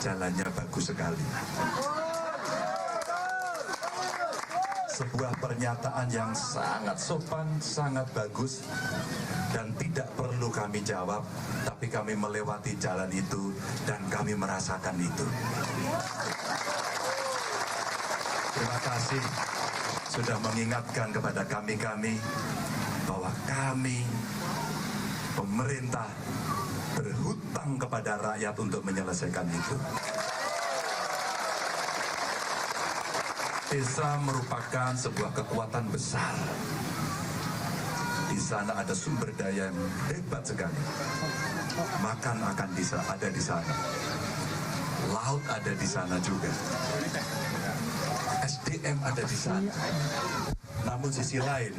jalannya bagus sekali. Sebuah pernyataan yang sangat sopan, sangat bagus, dan tidak perlu kami jawab, tapi kami melewati jalan itu dan kami merasakan itu. Terima kasih sudah mengingatkan kepada kami-kami bahwa kami, pemerintah, berhutang kepada rakyat untuk menyelesaikan itu. Desa merupakan sebuah kekuatan besar. Di sana ada sumber daya yang hebat sekali. Makan akan ada di sana. Laut ada di sana juga. SDM ada di sana. Namun sisi lain,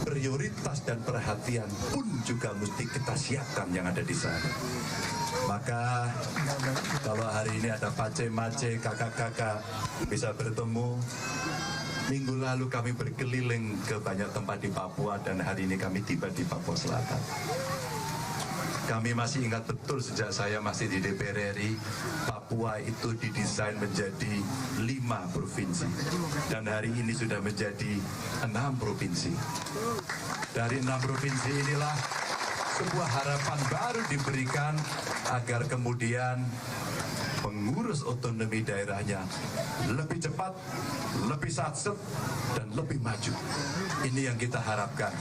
prioritas dan perhatian pun juga mesti kita siapkan yang ada di sana. Maka kalau hari ini ada pace-mace, kakak-kakak bisa bertemu. Minggu lalu kami berkeliling ke banyak tempat di Papua dan hari ini kami tiba di Papua Selatan. Kami masih ingat betul sejak saya masih di DPR RI, Papua itu didesain menjadi 5 provinsi. Dan hari ini sudah menjadi 6 provinsi. Dari 6 provinsi inilah sebuah harapan baru diberikan agar kemudian pengurus otonomi daerahnya lebih cepat, lebih satset, dan lebih maju. Ini yang kita harapkan.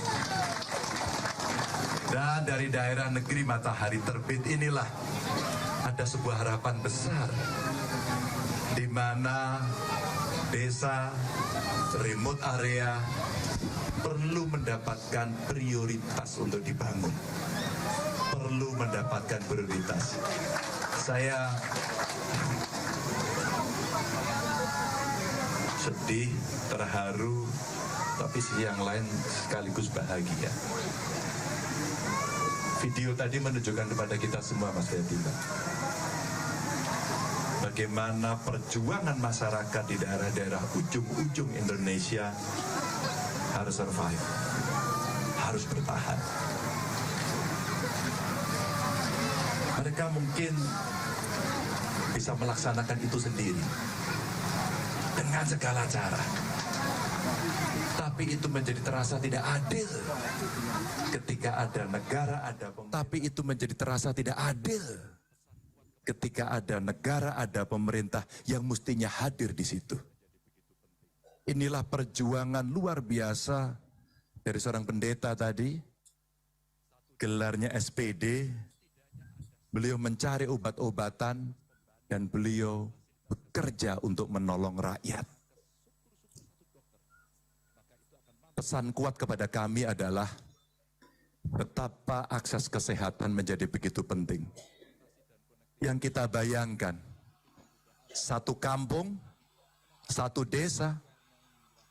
Dan dari daerah negeri matahari terbit inilah ada sebuah harapan besar di mana desa, remote area perlu mendapatkan prioritas untuk dibangun. Perlu mendapatkan prioritas. Saya sedih, terharu, tapi yang lain sekaligus bahagia. Video tadi menunjukkan kepada kita semua, Mas Fatima, bagaimana perjuangan masyarakat di daerah-daerah ujung-ujung Indonesia harus survive, harus bertahan. Mereka mungkin bisa melaksanakan itu sendiri dengan segala cara. Tapi itu menjadi terasa tidak adil ketika ada negara, ada pemerintah. Tapi itu menjadi terasa tidak adil ketika ada negara, ada pemerintah yang mestinya hadir di situ. Inilah perjuangan luar biasa dari seorang pendeta tadi, gelarnya SPD. Beliau mencari obat-obatan dan beliau bekerja untuk menolong rakyat. Pesan kuat kepada kami adalah betapa akses kesehatan menjadi begitu penting. Yang kita bayangkan, satu kampung, satu desa,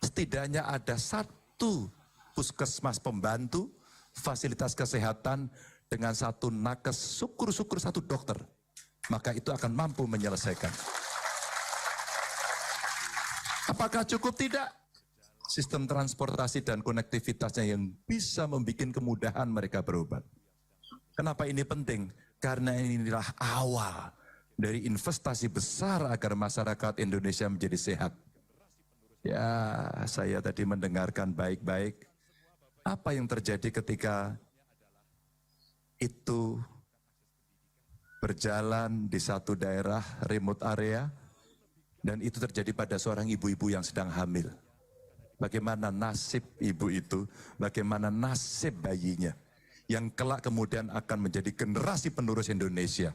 setidaknya ada satu puskesmas pembantu, fasilitas kesehatan dengan satu nakes, syukur-syukur satu dokter. Maka itu akan mampu menyelesaikan. Apakah cukup? Tidak. Sistem transportasi dan konektivitasnya yang bisa membuat kemudahan mereka berobat. Kenapa ini penting? Karena inilah awal dari investasi besar agar masyarakat Indonesia menjadi sehat. Ya, saya tadi mendengarkan baik-baik apa yang terjadi ketika itu berjalan di satu daerah remote area dan itu terjadi pada seorang ibu-ibu yang sedang hamil. Bagaimana nasib ibu itu, bagaimana nasib bayinya, yang kelak kemudian akan menjadi generasi penerus Indonesia.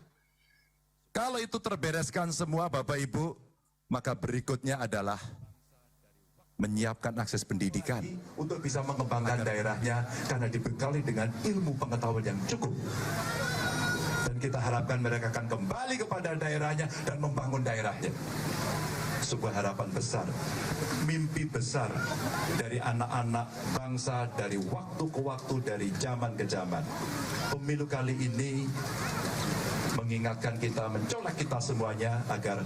Kalau itu terbereskan semua Bapak Ibu, maka berikutnya adalah menyiapkan akses pendidikan. Untuk bisa mengembangkan daerahnya, karena dibekali dengan ilmu pengetahuan yang cukup. Dan kita harapkan mereka akan kembali kepada daerahnya dan membangun daerahnya. Sebuah harapan besar, mimpi besar dari anak-anak bangsa dari waktu ke waktu, dari zaman ke zaman. Pemilu kali ini mengingatkan kita, mencolok kita semuanya agar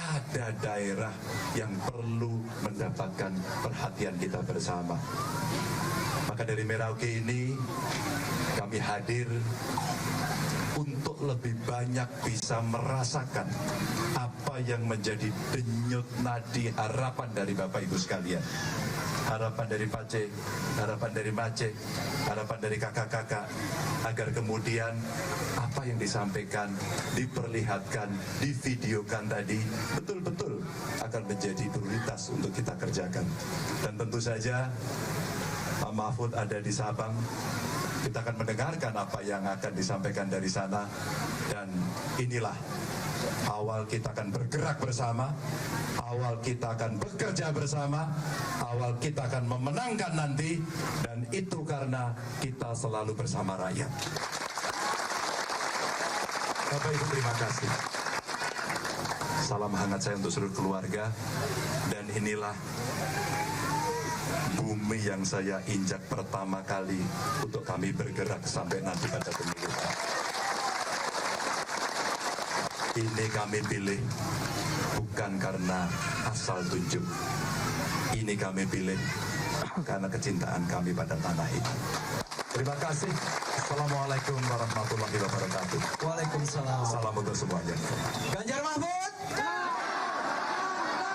ada daerah yang perlu mendapatkan perhatian kita bersama. Maka dari Merauke ini kami hadir untuk untuk lebih banyak bisa merasakan apa yang menjadi denyut nadi harapan dari Bapak Ibu sekalian. Harapan dari Pak C, harapan dari Mace, harapan dari kakak-kakak, agar kemudian apa yang disampaikan, diperlihatkan, divideokan tadi betul-betul akan menjadi prioritas untuk kita kerjakan. Dan tentu saja Pak Mahfud ada di Sabang, kita akan mendengarkan apa yang akan disampaikan dari sana. Dan inilah awal kita akan bergerak bersama, awal kita akan bekerja bersama, awal kita akan memenangkan nanti, dan itu karena kita selalu bersama rakyat. Bapak Ibu, terima kasih. Salam hangat saya untuk seluruh keluarga, dan inilah bumi yang saya injak pertama kali untuk kami bergerak sampai nanti pada pemilu. Ini kami pilih bukan karena asal tunjuk. Ini kami pilih karena kecintaan kami pada tanah ini. Terima kasih. Assalamualaikum warahmatullahi wabarakatuh. Waalaikumsalam. Salam untuk semuanya. Ganjar Mahfud.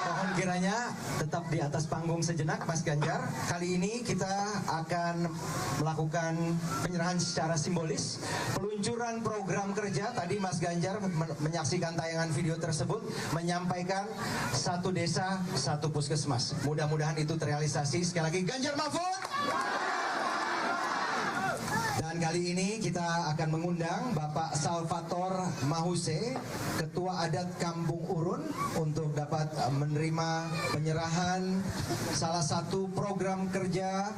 Mohon kiranya tetap di atas panggung sejenak, Mas Ganjar. Kali ini kita akan melakukan penyerahan secara simbolis peluncuran program kerja. Tadi Mas Ganjar menyaksikan tayangan video tersebut, menyampaikan satu desa, satu puskesmas. Mudah-mudahan itu terrealisasi. Sekali lagi, Ganjar Mahfud. Dan kali ini kita akan mengundang Bapak Salvator Mahuse, Ketua Adat Kampung Urun, untuk dapat menerima penyerahan salah satu program kerja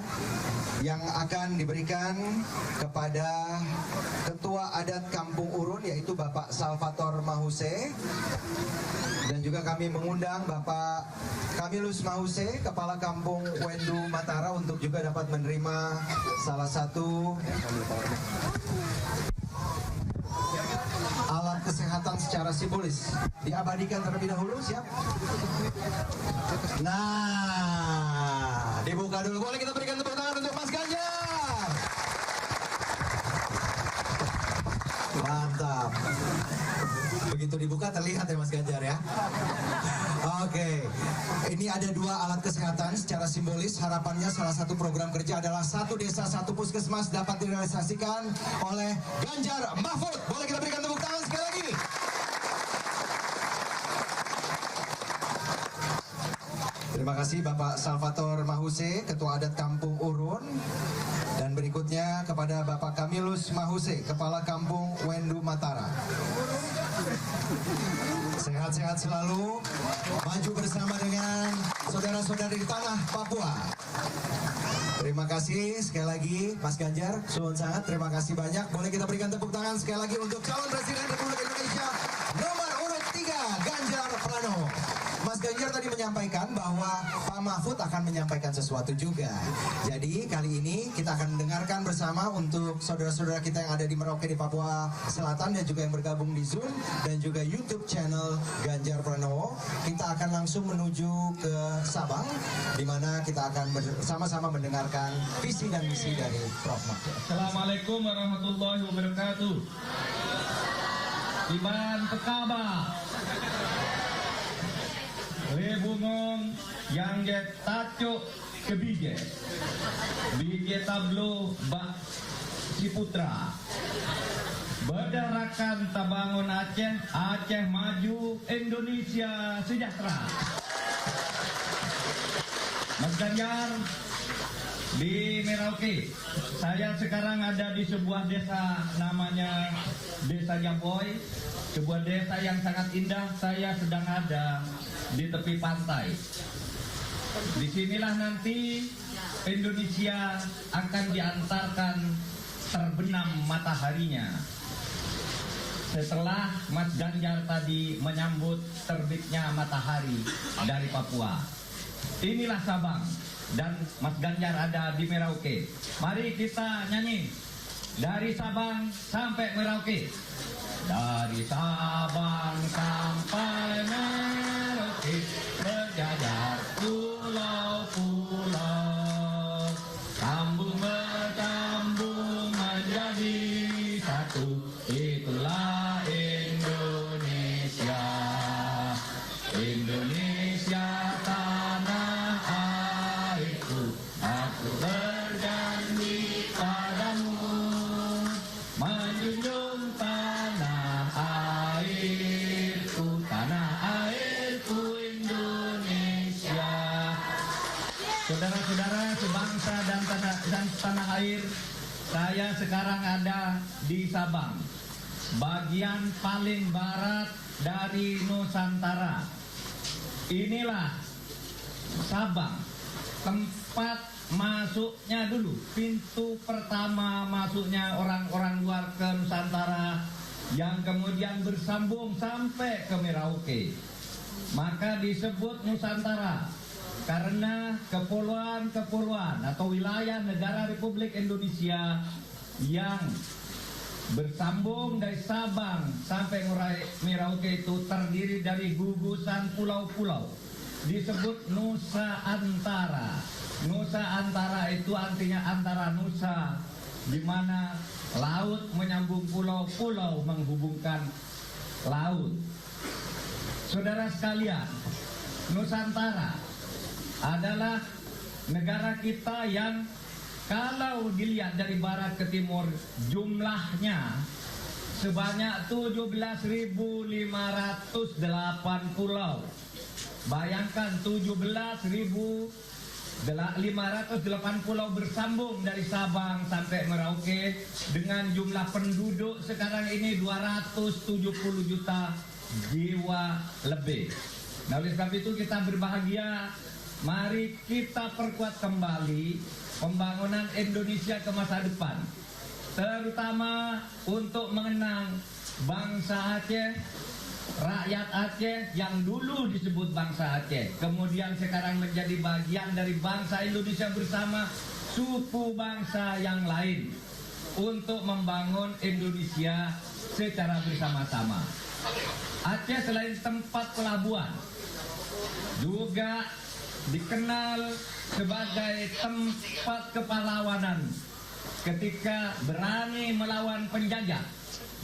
yang akan diberikan kepada Ketua Adat Kampung Urun, yaitu Bapak Salvator Mahuse. Dan juga kami mengundang Bapak Kamilus Mahuse, Kepala Kampung Wendu Matara, untuk juga dapat menerima salah satu alat kesehatan secara simbolis. Diabadikan terlebih dahulu, siap? Nah, dibuka dulu. Boleh kita berikan tepuk tangan untuk Mas Ganjar. Mantap. Begitu dibuka terlihat ya Mas Ganjar ya. Oke, ini ada dua alat kesehatan secara simbolis. Harapannya salah satu program kerja adalah satu desa satu puskesmas dapat direalisasikan oleh Ganjar Mahfud. Boleh kita berikan tepuk tangan sekali lagi. Terima kasih Bapak Salvator Mahuse, Ketua Adat Kampung Urun. Dan berikutnya kepada Bapak Kamilus Mahuse, Kepala Kampung Wendu Matara. Sehat-sehat selalu, maju bersama dengan saudara-saudari di tanah Papua. Terima kasih sekali lagi Mas Ganjar, suwun sangat, terima kasih banyak. Boleh kita berikan tepuk tangan sekali lagi untuk calon Presiden Republik Indonesia nomor urut 3, Ganjar Pranowo. Mas Ganjar tadi menyampaikan bahwa Pak Mahfud akan menyampaikan sesuatu juga. Jadi kali ini kita akan mendengarkan bersama untuk saudara-saudara kita yang ada di Merauke di Papua Selatan dan juga yang bergabung di Zoom dan juga YouTube channel Ganjar Pranowo. Kita akan langsung menuju ke Sabang, di mana kita akan bersama-sama mendengarkan visi dan misi dari Prof. Mahfud. Assalamualaikum warahmatullahi wabarakatuh. Iban pekaba. Lebungong yang get taco kebije. Bije tablo bak si putra. Berderakan tabangun Aceh, Aceh maju, Indonesia sejahtera. Mas Ganjar di Merauke. Saya sekarang ada di sebuah desa namanya Desa Jamboy, sebuah desa yang sangat indah. Saya sedang ada di tepi pantai. Disinilah nanti Indonesia akan diantarkan terbenam mataharinya. Setelah Mas Ganjar tadi menyambut terbitnya matahari dari Papua. Inilah Sabang dan Mas Ganjar ada di Merauke. Mari kita nyanyi dari Sabang sampai Merauke. Dari Sabang sampai Merauke, berjajar pulau-pulau, sambung bertambung menjadi satu. Itulah saudara-saudara sebangsa dan tanah air, saya sekarang ada di Sabang, bagian paling barat dari Nusantara. Inilah Sabang, tempat masuknya dulu, pintu pertama masuknya orang-orang luar ke Nusantara, yang kemudian bersambung sampai ke Merauke. Maka disebut Nusantara karena kepulauan-kepulauan atau wilayah negara Republik Indonesia yang bersambung dari Sabang sampai Merauke itu terdiri dari gugusan pulau-pulau, disebut Nusa Antara. Nusa Antara itu artinya antara nusa, di mana laut menyambung pulau, pulau menghubungkan laut. Saudara sekalian, Nusantara adalah negara kita yang kalau dilihat dari barat ke timur jumlahnya sebanyak 17.508 pulau. Bayangkan 17.508 pulau bersambung dari Sabang sampai Merauke dengan jumlah penduduk sekarang ini 270 juta jiwa lebih. Nah, oleh sebab itu kita berbahagia. Mari kita perkuat kembali pembangunan Indonesia ke masa depan, terutama untuk mengenang bangsa Aceh, rakyat Aceh yang dulu disebut bangsa Aceh, kemudian sekarang menjadi bagian dari bangsa Indonesia bersama suku bangsa yang lain untuk membangun Indonesia secara bersama-sama. Aceh selain tempat pelabuhan juga dikenal sebagai tempat kepahlawanan ketika berani melawan penjajah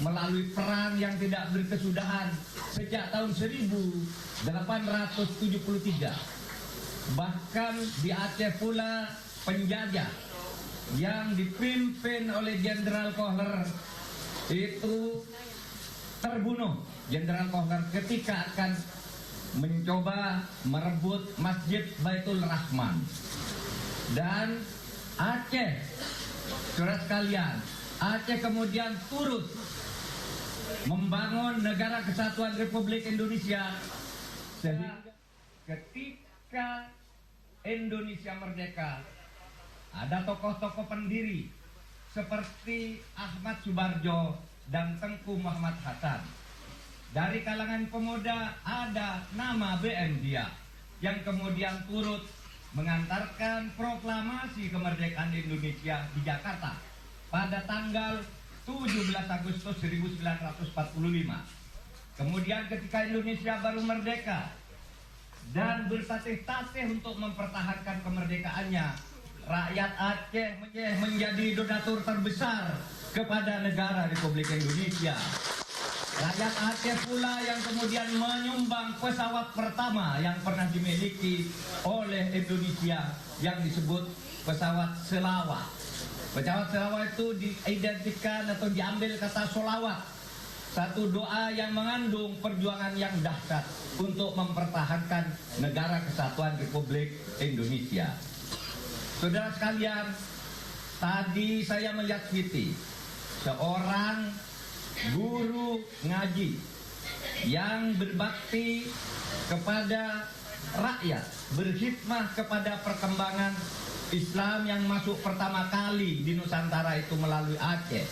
melalui perang yang tidak berkesudahan sejak tahun 1873. Bahkan di Aceh pula penjajah yang dipimpin oleh Jenderal Kohler itu terbunuh. Jenderal Kohler ketika akan mencoba merebut Masjid Baitul Rahman. Dan Aceh, saudara sekalian, Aceh kemudian turut membangun negara kesatuan Republik Indonesia, sehingga ketika Indonesia merdeka ada tokoh-tokoh pendiri seperti Ahmad Subarjo dan Tengku Muhammad Hasan. Dari kalangan pemuda ada nama BM Dia yang kemudian turut mengantarkan proklamasi kemerdekaan Indonesia di Jakarta pada tanggal 17 Agustus 1945. Kemudian ketika Indonesia baru merdeka dan bertatih-tatih untuk mempertahankan kemerdekaannya, rakyat Aceh menjadi donatur terbesar kepada negara Republik Indonesia. Rakyat Aceh pula yang kemudian menyumbang pesawat pertama yang pernah dimiliki oleh Indonesia yang disebut pesawat selawat. Pesawat selawat itu diidentikan atau diambil kata solawat, satu doa yang mengandung perjuangan yang dahsyat untuk mempertahankan negara kesatuan Republik Indonesia. Saudara sekalian, tadi saya melihat Siti, seorang guru ngaji yang berbakti kepada rakyat, berkhidmah kepada perkembangan Islam yang masuk pertama kali di Nusantara itu melalui Aceh.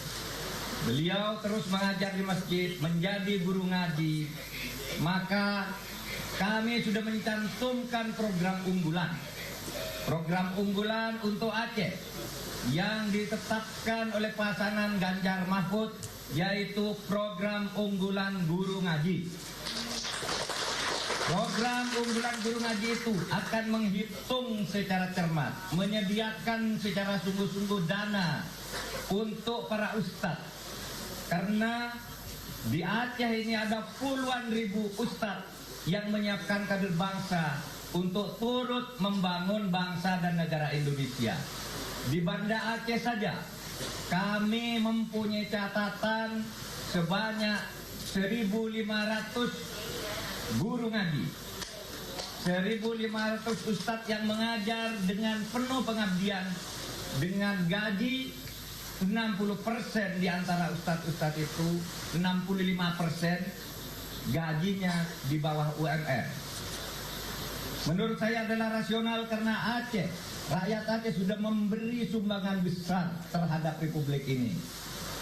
Beliau terus mengajar di masjid, menjadi guru ngaji. Maka kami sudah mencantumkan program unggulan untuk Aceh yang ditetapkan oleh pasangan Ganjar Mahfud, yaitu program unggulan guru ngaji. Program unggulan guru ngaji itu akan menghitung secara cermat, menyediakan secara sungguh-sungguh dana untuk para ustadz. Karena di Aceh ini ada puluhan ribu ustadz yang menyiapkan kader bangsa untuk turut membangun bangsa dan negara Indonesia. Di Banda Aceh saja kami mempunyai catatan sebanyak 1.500 guru ngaji 1.500 ustadz yang mengajar dengan penuh pengabdian, dengan gaji 60% di antara ustadz-ustadz itu, 65% gajinya di bawah UMR. Menurut saya adalah rasional karena Aceh, rakyat Aceh sudah memberi sumbangan besar terhadap Republik ini.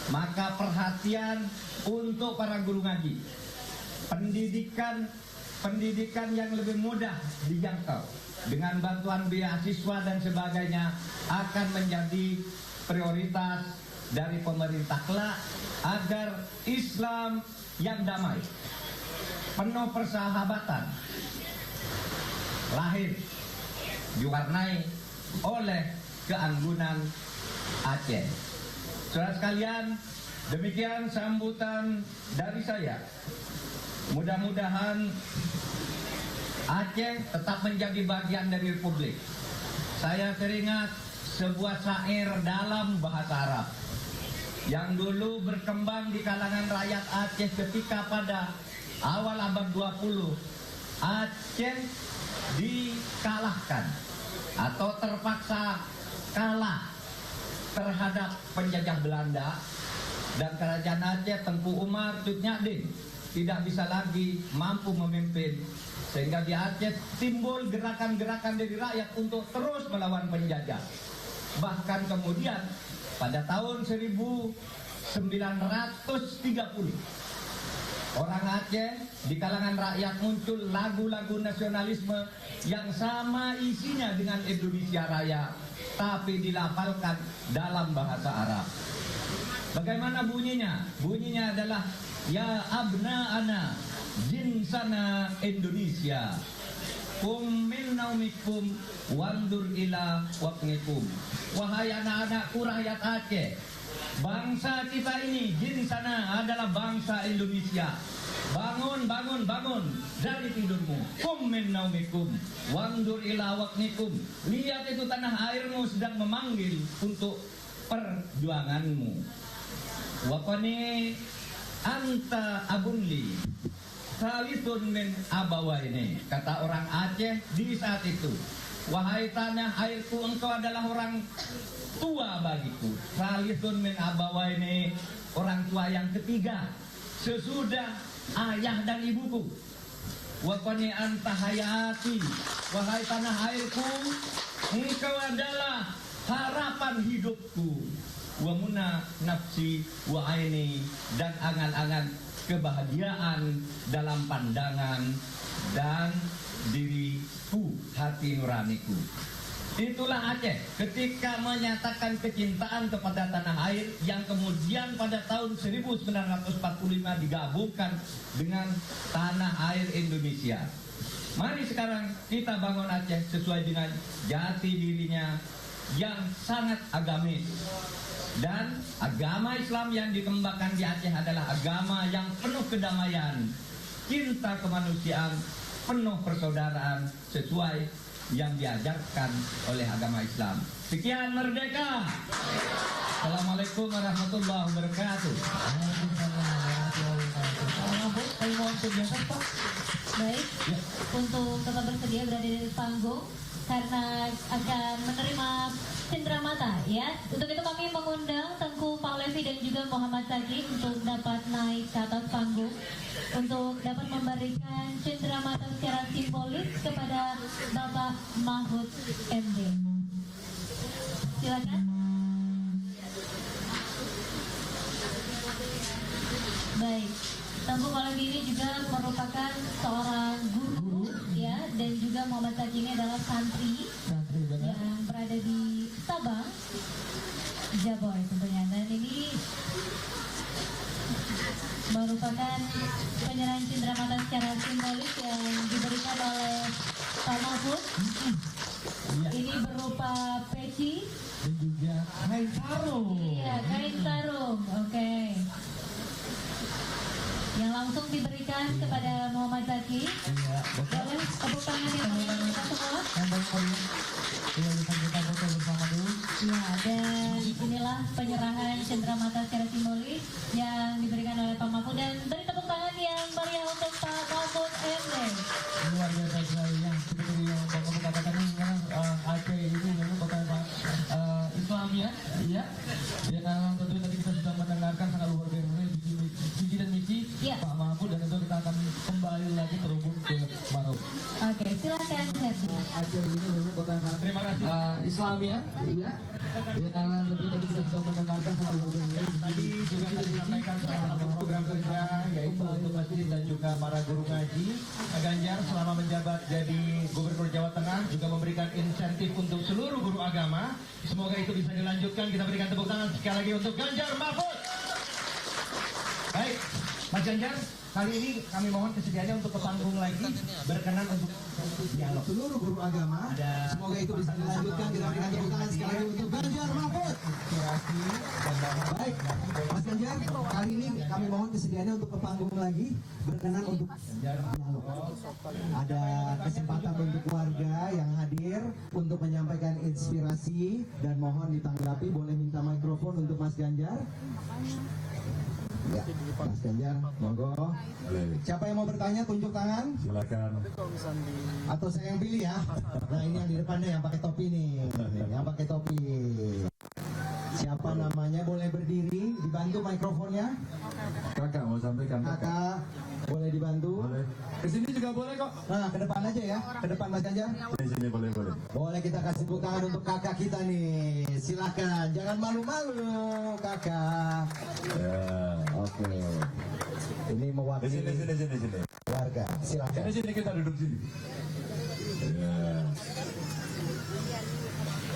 Maka perhatian untuk para guru ngaji, pendidikan yang lebih mudah dijangkau dengan bantuan beasiswa dan sebagainya akan menjadi prioritas dari pemerintah kelak agar Islam yang damai, penuh persahabatan, lahir diwarnai oleh keanggunan Aceh. Saudara sekalian, demikian sambutan dari saya. Mudah-mudahan Aceh tetap menjadi bagian dari Republik. Saya teringat sebuah syair dalam bahasa Arab yang dulu berkembang di kalangan rakyat Aceh ketika pada awal abad 20 Aceh dikalahkan atau terpaksa kalah terhadap penjajah Belanda, dan kerajaan Aceh Tengku Umar Tut Nyak tidak bisa lagi mampu memimpin, sehingga di Aceh timbul gerakan-gerakan dari rakyat untuk terus melawan penjajah. Bahkan kemudian pada tahun 1930 orang Aceh di kalangan rakyat muncul lagu-lagu nasionalisme yang sama isinya dengan Indonesia Raya, tapi dilafalkan dalam bahasa Arab. Bagaimana bunyinya? Bunyinya adalah ya abna'ana jinsana Indonesia, kum min naumikum wandur ila waqnikum. Wahai anak-anakku rakyat Aceh, bangsa kita ini jinsana adalah bangsa Indonesia. Bangun, bangun, bangun dari tidurmu. Kum min naumikum wandur ila waqnikum. Lihat itu tanah airmu sedang memanggil untuk perjuanganmu. Waqani anta abunli salithun min abawaini, kata orang Aceh di saat itu. Wahai tanah airku, engkau adalah orang tua bagiku. Salithun min abawaini, orang tua yang ketiga sesudah ayah dan ibuku. Waqani anta hayati, wahai tanah airku, engkau adalah harapan hidupku. Wa muna nafsi wa aini, dan angan-angan kebahagiaan dalam pandangan dan diriku, hati nuraniku. Itulah Aceh ketika menyatakan kecintaan kepada tanah air yang kemudian pada tahun 1945 digabungkan dengan tanah air Indonesia. Mari sekarang kita bangun Aceh sesuai dengan jati dirinya yang sangat agamis. Dan agama Islam yang dikembangkan di Aceh adalah agama yang penuh kedamaian, cinta kemanusiaan, penuh persaudaraan sesuai yang diajarkan oleh agama Islam. Sekian, merdeka. Assalamualaikum warahmatullahi wabarakatuh. Baik, untuk tetap bersedia berada di panggung karena akan menerima cenderamata, ya. Untuk itu kami mengundang Tengku Pahlevi dan juga Muhammad Zaki untuk dapat naik ke atas panggung untuk dapat memberikan cenderamata secara simbolis kepada Bapak Mahfud MD. Silakan. Baik. Tengku Pahlevi ini juga merupakan seorang guru, ya, dan juga Muhammad Zaki ini adalah santri yang berada di Sabang, Jaboy tentunya. Dan ini merupakan penyerahan cenderamata secara simbolis yang diberikan oleh Pak Mahfud. Ini berupa peci Dan juga kain sarung. Iya, kain sarung. Oke. Yang langsung diberikan kepada Muhammad Zaki. Iya, Boleh tepuk tangan yang meriah kita semua. yang paling meriah. Iya, bisa kita foto bersama dulu. Ya, dan inilah penyerahan cenderamata secara simbolis yang diberikan oleh Pak Mahfud, dan beri tepuk tangan yang meriah untuk Pak Mahfud MD. Luar biasa sekali yang kembali lagi terhubung ke Maroke. Oke, silakan Herdi. Acara ini memang bukan Terima kasih. Islam ya, iya. Ya karena lebih tadi kita bisa mendengarkan Tadi juga tadi disampaikan selama program kerja yaitu untuk masjid dan juga para guru ngaji. Pak Ganjar selama menjabat jadi Gubernur Jawa Tengah juga memberikan insentif untuk seluruh guru agama. Semoga itu bisa dilanjutkan. Kita berikan tepuk tangan sekali lagi untuk Ganjar Mahfud. Baik, Mas Ganjar, kali ini kami mohon kesediaannya untuk ke panggung lagi berkenan untuk dialog. Seluruh guru agama, semoga itu bisa dilanjutkan. Kita berikan tepuk tangan sekali lagi untuk Ganjar Mahfud. Inspirasi dan Baik, Mas Ganjar, kali ini kami mohon kesediaannya untuk ke panggung lagi, berkenan untuk dialog. Ada kesempatan untuk warga yang hadir untuk menyampaikan inspirasi dan mohon ditanggapi. Boleh minta mikrofon untuk Mas Ganjar? Ya, Mas Ganjar, monggo. Siapa yang mau bertanya, tunjuk tangan. Silakan. Atau saya yang pilih ya. Nah ini yang di depannya yang pakai topi nih, yang pakai topi. Siapa namanya? Boleh berdiri, dibantu mikrofonnya. Kakak mau sampaikan. Kakak, boleh dibantu. Boleh. Kesini juga boleh kok. Nah, ke depan aja ya, ke depan Mas Ganjar. Di sini boleh. Boleh kita kasih tepuk tangan untuk kakak kita nih. Silakan, jangan malu-malu kakak. Ya. Oke. Ini mewakili Sini. warga. Silakan. Sini kita duduk sini. Ya.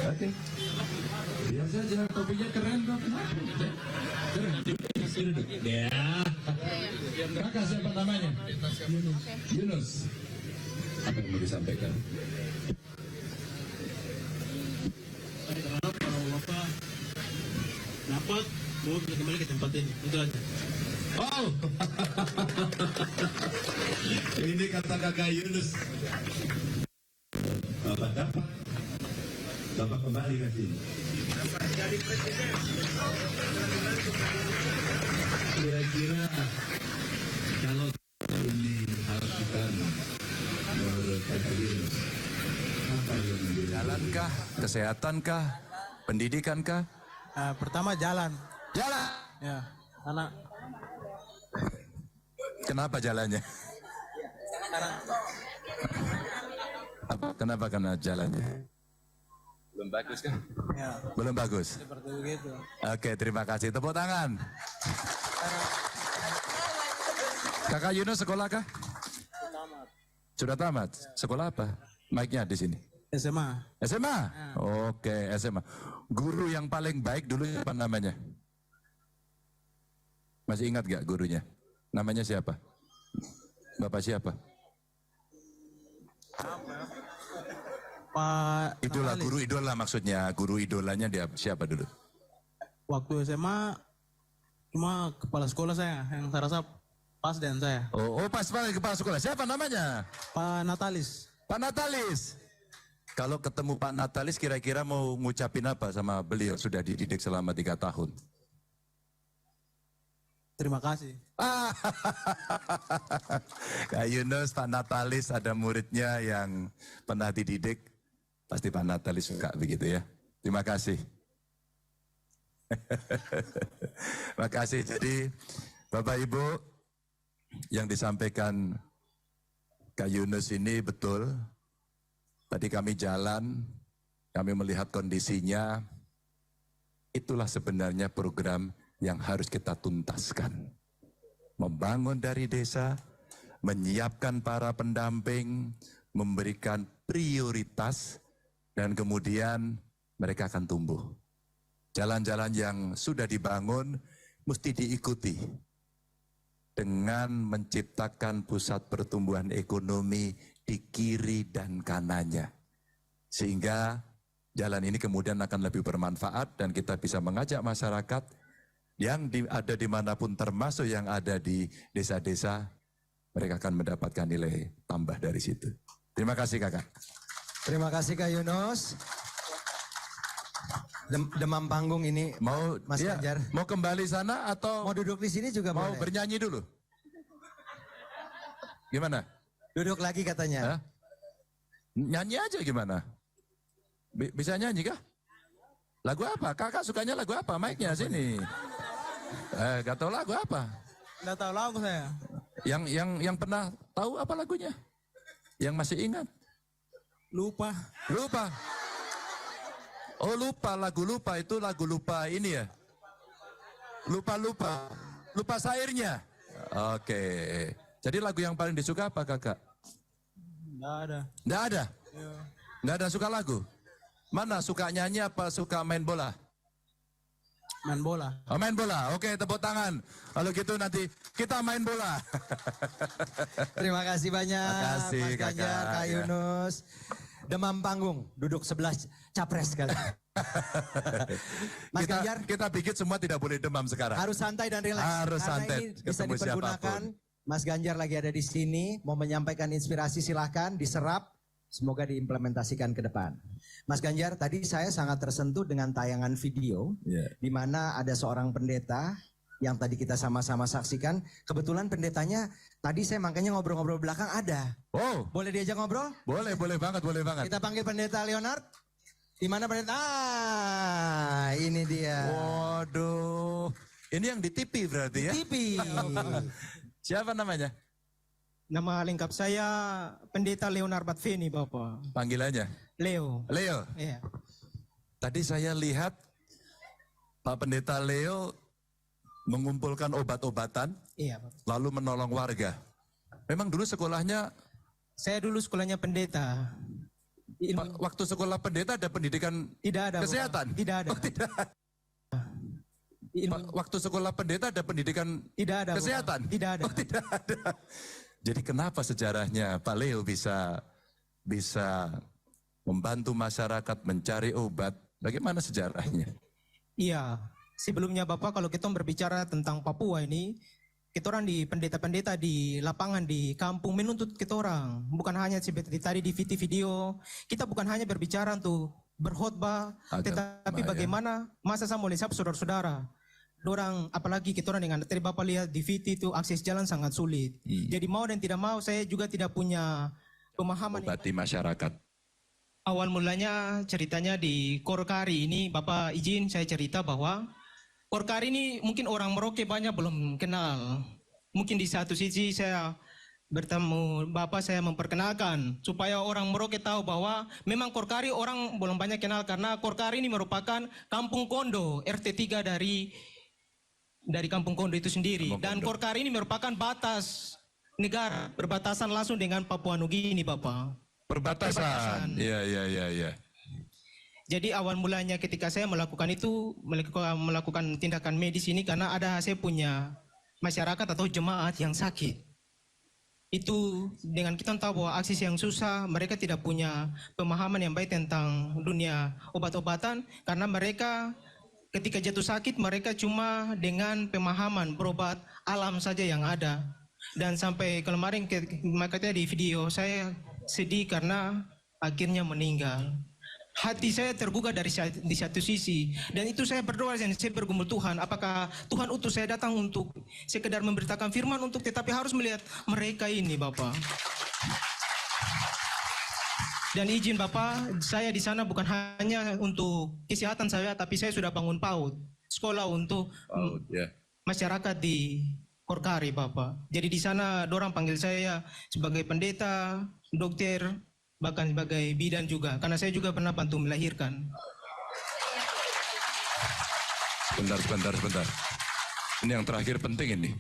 Oke. Biasa aja topinya keren kok. Keren. Sini duduk. Ya. Kakak siapa namanya? Yunus. Apa yang mau disampaikan? Kalau Bapak dapat mau kita kembali ke tempat ini, itu aja. Oh, ini kata kakak Yunus. Bapak dapat, Bapak kembali ke sini. Kira-kira kalau ini harus kita menurut kakak Yunus, apa yang menjadi jalankah, kesehatankah, pendidikankah? Pertama jalan, Jalan. ya, karena Kenapa jalannya? Kenapa karena jalannya? Belum bagus kan? ya Belum bagus. seperti begitu. Oke, terima kasih. Tepuk tangan. Kakak Yunus sekolah kah? Sudah tamat. Sekolah apa? Mic-nya di sini. SMA, SMA? Oke, SMA. Guru yang paling baik dulu apa namanya? Masih ingat gak gurunya? Namanya siapa? Bapak siapa? Pak Idola, Natalis. guru idola maksudnya. Guru idolanya dia siapa dulu? Waktu SMA cuma kepala sekolah saya yang saya rasa pas dengan saya, Oh, pas kepala sekolah. Siapa namanya? Pak Natalis. Pak Natalis. Kalau ketemu Pak Natalis kira-kira mau ngucapin apa sama beliau? Sudah dididik selama 3 tahun. Terima kasih. Kak Yunus, Pak Natalis ada muridnya yang pernah dididik. Pasti Pak Natalis suka begitu ya. Terima kasih. Terima kasih. Jadi Bapak Ibu yang disampaikan Kak Yunus ini betul. Tadi kami jalan, kami melihat kondisinya. Itulah sebenarnya program yang harus kita tuntaskan. Membangun dari desa, menyiapkan para pendamping, memberikan prioritas, dan kemudian mereka akan tumbuh. Jalan-jalan yang sudah dibangun mesti diikuti dengan menciptakan pusat pertumbuhan ekonomi di kiri dan kanannya. Sehingga jalan ini kemudian akan lebih bermanfaat dan kita bisa mengajak masyarakat yang ada dimanapun termasuk yang ada di desa-desa, mereka akan mendapatkan nilai tambah dari situ. Terima kasih kakak. Terima kasih Kak Yunus. Demam panggung ini Mau Mas dia Ganjar. mau kembali sana atau Mau duduk di sini juga mau boleh. bernyanyi dulu? Gimana? Duduk lagi katanya. Hah? Nyanyi aja gimana? Bisa nyanyi kah? Lagu apa? Kakak sukanya lagu apa? Mic-nya sini. Gak tahu lagu apa? Nggak tahu lagu saya. Yang pernah tahu apa lagunya? Yang masih ingat? Lupa. Lupa. Oh lupa, lagu lupa itu lagu lupa ini ya? Lupa-lupa. Lupa syairnya. Oke. Jadi lagu yang paling disuka apa kakak? Nggak ada. Nggak ada? Iya. Nggak ada suka lagu? Mana suka nyanyi apa suka main bola? Main bola. Oh, main bola. Oke, tepuk tangan. Kalau gitu nanti kita main bola. Terima kasih banyak. Terima kasih, Mas Ganjar, Kakak. Kak Ya. Yunus. Demam panggung, duduk sebelah capres kali. Mas Ganjar, Kita bikin semua tidak boleh demam sekarang. harus santai dan rileks. Harus Karena santai, ini bisa ketemu dipergunakan. siapapun. Mas Ganjar lagi ada di sini, mau menyampaikan inspirasi silahkan diserap. Semoga diimplementasikan ke depan. Mas Ganjar, tadi saya sangat tersentuh dengan tayangan video Ya. di mana ada seorang pendeta yang tadi kita sama-sama saksikan. Kebetulan pendetanya tadi saya makanya ngobrol-ngobrol belakang ada. Oh, Boleh diajak ngobrol? boleh banget, boleh banget. Kita panggil pendeta Leonard. Di mana pendeta? Ah, ini dia. Waduh, ini yang di TV berarti ya? TV. Siapa namanya? Nama lengkap saya Pendeta Leonard Batveni, Bapak. Panggilannya? Leo. Leo. Iya. Tadi saya lihat Pak Pendeta Leo mengumpulkan obat-obatan Iya, Bapak. lalu menolong warga. Memang dulu sekolahnya, Saya dulu sekolahnya pendeta. Ilmu- waktu sekolah pendeta ada pendidikan tidak ada, Bapak. kesehatan? Tidak ada. Oh, tidak. Ilmu- Waktu sekolah pendeta ada pendidikan tidak ada, Bapak. kesehatan? Tidak ada. Oh, tidak ada. Jadi kenapa sejarahnya Pak Leo bisa membantu masyarakat mencari obat? Bagaimana sejarahnya? Iya. Sebelumnya Bapak, kalau kita berbicara tentang Papua ini, kita orang di pendeta-pendeta di lapangan, di kampung menuntut kita orang. Bukan hanya seperti tadi di video, kita bukan hanya berbicara untuk berkhotbah, Agama, tetapi ya. bagaimana masa saya boleh siap saudara-saudara. Dorang, apalagi kita orang dengan tadi Bapak lihat di VT itu akses jalan sangat sulit. Jadi mau dan tidak mau saya juga tidak punya pemahaman. Obati masyarakat. Awal mulanya ceritanya di Korkari ini, Bapak izin saya cerita bahwa Korkari ini mungkin orang Merauke banyak belum kenal. Mungkin di satu sisi saya bertemu Bapak, saya memperkenalkan supaya orang Merauke tahu bahwa memang Korkari orang belum banyak kenal karena Korkari ini merupakan kampung kondo RT 3 dari kampung kondo itu sendiri. Kampung Dan Kondo. Korkari ini merupakan batas negara, berbatasan langsung dengan Papua Nugini, Bapak. Perbatasan. Iya. Jadi awal mulanya ketika saya melakukan itu, melakukan tindakan medis ini karena ada saya punya masyarakat atau jemaat yang sakit. Itu dengan kita tahu bahwa akses yang susah, mereka tidak punya pemahaman yang baik tentang dunia obat-obatan karena mereka ketika jatuh sakit mereka cuma dengan pemahaman berobat alam saja yang ada. Dan sampai kemarin makanya di video saya sedih karena akhirnya meninggal. Hati saya tergugah di satu sisi dan itu saya berdoa dan saya bergumul Tuhan, apakah Tuhan utus saya datang untuk sekedar memberitakan firman untuk tetapi harus melihat mereka ini Bapak. Dan izin Bapak, saya di sana bukan hanya untuk kesehatan saya tapi saya sudah bangun PAUD, sekolah untuk Ya. masyarakat di Korkari Bapak. Jadi di sana dorang panggil saya sebagai pendeta, dokter, bahkan sebagai bidan juga. Karena saya juga pernah bantu melahirkan. Sebentar. Ini yang terakhir penting ini.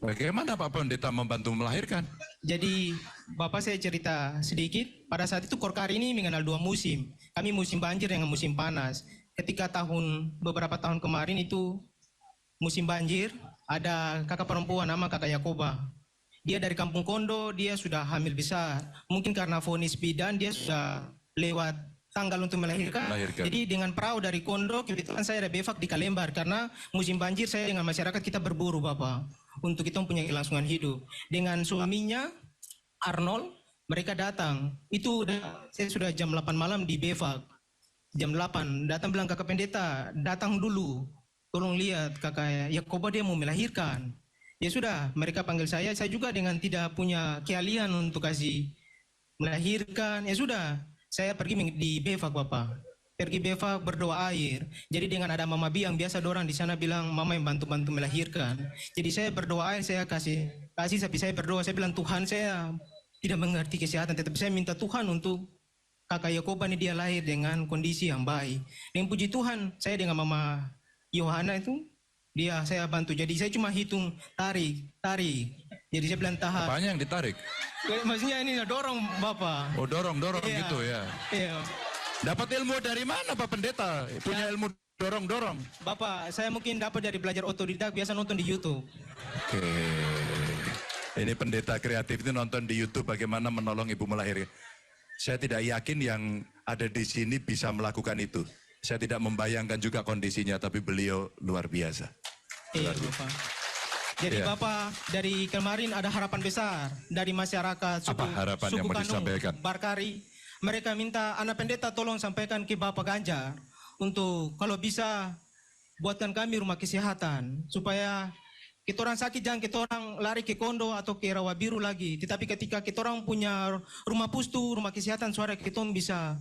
Bagaimana Pak Pendeta membantu melahirkan? Jadi Bapak saya cerita sedikit. Pada saat itu Korkari ini mengenal dua musim. Kami musim banjir dengan musim panas. Ketika beberapa tahun kemarin itu musim banjir, ada kakak perempuan nama kakak Yakoba. Dia dari kampung Kondo, dia sudah hamil besar. Mungkin karena vonis bidan dia sudah lewat tanggal untuk melahirkan. Jadi dengan perahu dari Kondo, kebetulan saya ada bevak di Kalembar karena musim banjir saya dengan masyarakat kita berburu Bapak untuk kita punya kelangsungan hidup. Dengan suaminya Arnold, mereka datang. Itu saya sudah jam 8 malam di bevak. Jam 8 datang bilang kakak pendeta, datang dulu. Tolong lihat kakak Yakoba dia mau melahirkan. Ya sudah, mereka panggil saya juga dengan tidak punya keahlian untuk kasih melahirkan. Ya sudah, saya pergi di bevak Bapak. pergi Beva berdoa air. Jadi dengan ada Mama Biang, biasa dorang di sana bilang Mama yang bantu-bantu melahirkan. Jadi saya berdoa air, saya kasih tapi saya berdoa, saya bilang Tuhan, saya tidak mengerti kesehatan, tetapi saya minta Tuhan untuk kakak Yakoba ini dia lahir dengan kondisi yang baik. Dengan puji Tuhan, saya dengan Mama Yohana itu saya bantu. Jadi saya cuma hitung tarik. Jadi saya bilang tahan. Apanya yang ditarik? Maksudnya ini dorong Bapak. Oh, dorong Iya. gitu ya. Iya. Dapat ilmu dari mana Pak Pendeta? Punya ilmu dorong. Bapak, saya mungkin dapat dari belajar otodidak, biasa nonton di YouTube. Oke. Ini pendeta kreatif itu nonton di YouTube bagaimana menolong ibu melahirkan. Saya tidak yakin yang ada di sini bisa melakukan itu. Saya tidak membayangkan juga kondisinya, tapi beliau luar biasa. Iya, Bapak. Jadi Iya. Bapak, dari kemarin ada harapan besar dari masyarakat Apa harapan yang mau disampaikan? Barkari. Mereka minta anak pendeta tolong sampaikan ke Bapak Ganjar untuk kalau bisa buatkan kami rumah kesehatan supaya kita orang sakit jangan kita orang lari ke Kondo atau ke Rawa Biru lagi. Tetapi ketika kita orang punya rumah pustu, rumah kesehatan, suara kita orang bisa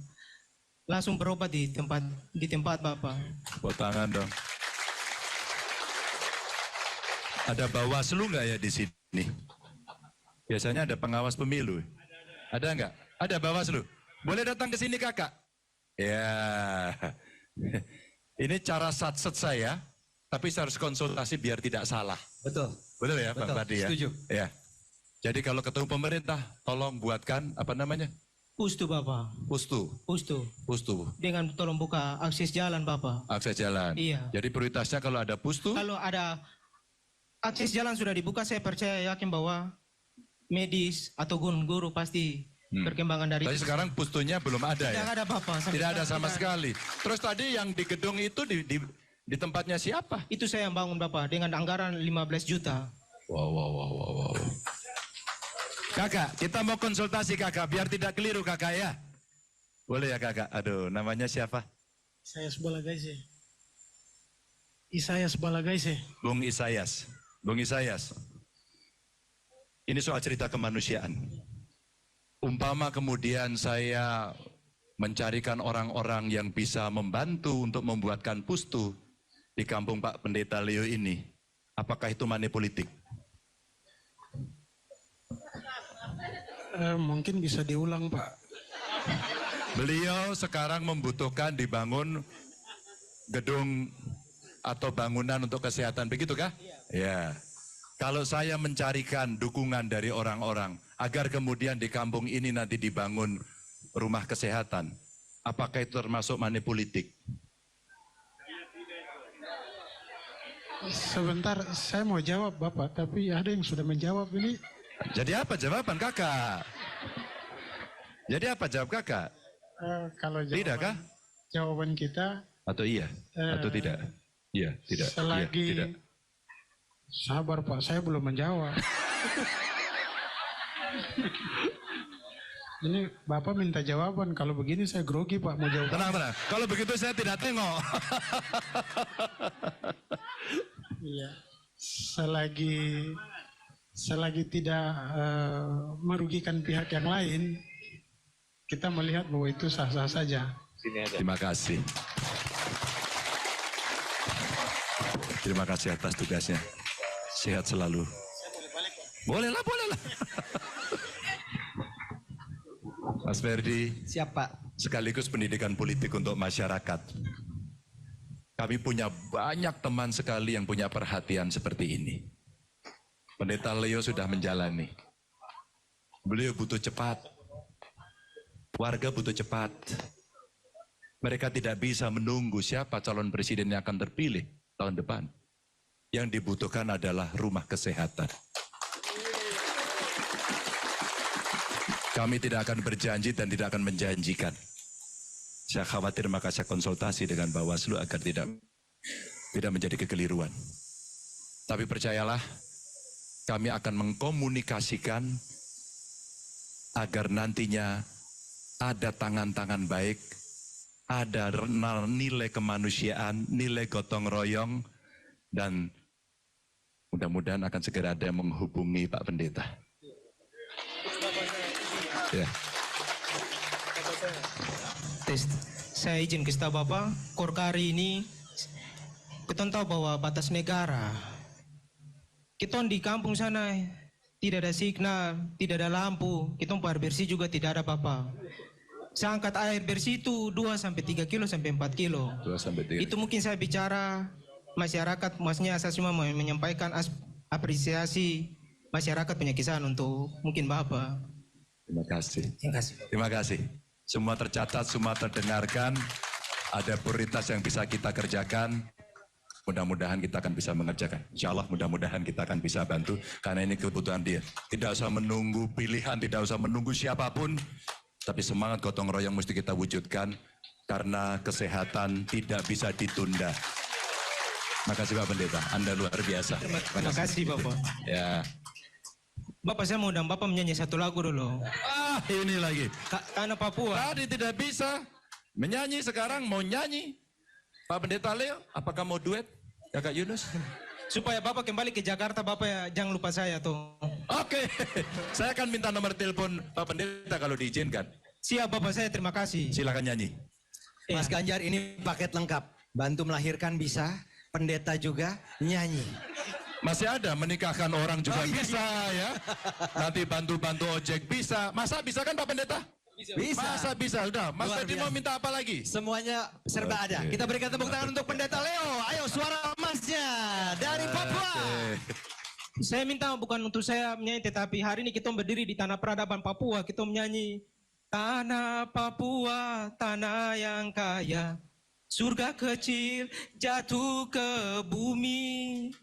langsung berobat di tempat Bapak. Tepuk tangan dong. Ada Bawaslu nggak ya di sini? Biasanya ada pengawas pemilu. Ada nggak? Ada Bawaslu. Boleh datang ke sini kakak? Ya. Ini cara satset saya, tapi saya harus konsultasi biar tidak salah. Betul. Betul ya Bang Betul, Padi ya? setuju. Ya. Jadi kalau ketemu pemerintah, tolong buatkan apa namanya? Pustu Bapak, Pustu. pustu. Dengan tolong buka akses jalan Bapak. Akses jalan. Iya. Jadi prioritasnya kalau ada pustu, Kalau ada akses jalan sudah dibuka, saya percaya yakin bahwa medis atau guru pasti perkembangan dari tapi itu. sekarang pustunya belum ada Tidak ya? ada Bapak. Tidak ada sama tidak. sekali. Terus tadi yang di gedung itu di tempatnya siapa? Itu saya yang bangun Bapak dengan anggaran 15 juta. Wow. Kakak, kita mau konsultasi kakak, biar tidak keliru kakak ya. Boleh ya kakak? Aduh, namanya siapa? Isayas Balagaise. Isayas Balagaise. Bung Isayas. Bung Isayas. Ini soal cerita kemanusiaan. Umpama kemudian saya mencarikan orang-orang yang bisa membantu untuk membuatkan pustu di kampung Pak Pendeta Leo ini, apakah itu money politik? Mungkin bisa diulang Pak. Beliau sekarang membutuhkan dibangun gedung atau bangunan untuk kesehatan, begitukah? Ya. Kalau saya mencarikan dukungan dari orang-orang agar kemudian di kampung ini nanti dibangun rumah kesehatan, apakah itu termasuk money politik? Sebentar, saya mau jawab Bapak, tapi ada yang sudah menjawab ini. Jadi apa jawaban kakak? Jadi apa jawab kakak? Kalau Tidak kah? jawaban kita Atau iya? Atau tidak? Iya, tidak. selagi Iya, tidak. sabar Pak, saya belum menjawab. Ini Bapak minta jawaban, kalau begini saya grogi Pak mau jawab. Tenang. Kalau begitu saya tidak tengok. Iya. Selagi tidak merugikan pihak yang lain, kita melihat bahwa itu sah-sah saja. Terima kasih. Terima kasih atas tugasnya. Sehat selalu. Bolehlah. Mas Ferdi, Siapa? sekaligus pendidikan politik untuk masyarakat. Kami punya banyak teman sekali yang punya perhatian seperti ini. Pendeta Leo sudah menjalani. Beliau butuh cepat. Warga butuh cepat. Mereka tidak bisa menunggu siapa calon presiden yang akan terpilih tahun depan. Yang dibutuhkan adalah rumah kesehatan. Kami tidak akan berjanji dan tidak akan menjanjikan. Saya khawatir maka saya konsultasi dengan Bawaslu agar tidak menjadi kekeliruan. Tapi percayalah, kami akan mengkomunikasikan agar nantinya ada tangan-tangan baik, ada nilai kemanusiaan, nilai gotong royong, dan mudah-mudahan akan segera ada yang menghubungi Pak Pendeta. Ya. Tes. saya izin kasih tahu Bapak, Korkari ini kita tahu bahwa batas negara. Kita di kampung sana tidak ada signal, tidak ada lampu, kita air bersih juga tidak ada Bapak. Saya angkat air bersih itu 2-3 kilo sampai 4 kilo. 2-3. Itu mungkin saya bicara masyarakat, maksudnya saya cuma mau menyampaikan apresiasi masyarakat punya kisahan untuk mungkin Bapak. Terima kasih. Terima kasih. Terima kasih. Semua tercatat, semua terdengarkan. Ada prioritas yang bisa kita kerjakan. Mudah-mudahan kita akan bisa mengerjakan. Insya Allah mudah-mudahan kita akan bisa bantu. Karena ini kebutuhan dia. Tidak usah menunggu pilihan, tidak usah menunggu siapapun. Tapi semangat gotong royong mesti kita wujudkan. Karena kesehatan tidak bisa ditunda. Makasih Pak Pendeta, Anda luar biasa. Terima kasih Bapak. Ya. Bapak saya mau undang Bapak menyanyi satu lagu dulu. Ini lagi. Tanah Papua. Tadi tidak bisa menyanyi, sekarang mau nyanyi. Pak Pendeta Leo, apakah mau duet? Kakak Yunus? Supaya Bapak kembali ke Jakarta, Bapak ya, jangan lupa saya tuh. Oke, saya akan minta nomor telepon Pak Pendeta kalau diizinkan. Siap Bapak saya, terima kasih. Silakan nyanyi. Mas Ganjar ini paket lengkap. Bantu melahirkan bisa, pendeta juga, nyanyi. Masih ada menikahkan orang juga bisa ya. Nanti bantu-bantu ojek bisa. Masa bisa kan Pak Pendeta? Bisa. Masa bisa, udah. Mas Luar Teddy biasa. mau minta apa lagi? Semuanya serba ada. Kita berikan tepuk tangan untuk pendeta Leo. Ayo suara emasnya dari Papua. Saya minta bukan untuk saya menyanyi, tetapi hari ini kita berdiri di Tanah Peradaban Papua, kita menyanyi Tanah Papua, tanah yang kaya, surga kecil jatuh ke bumi.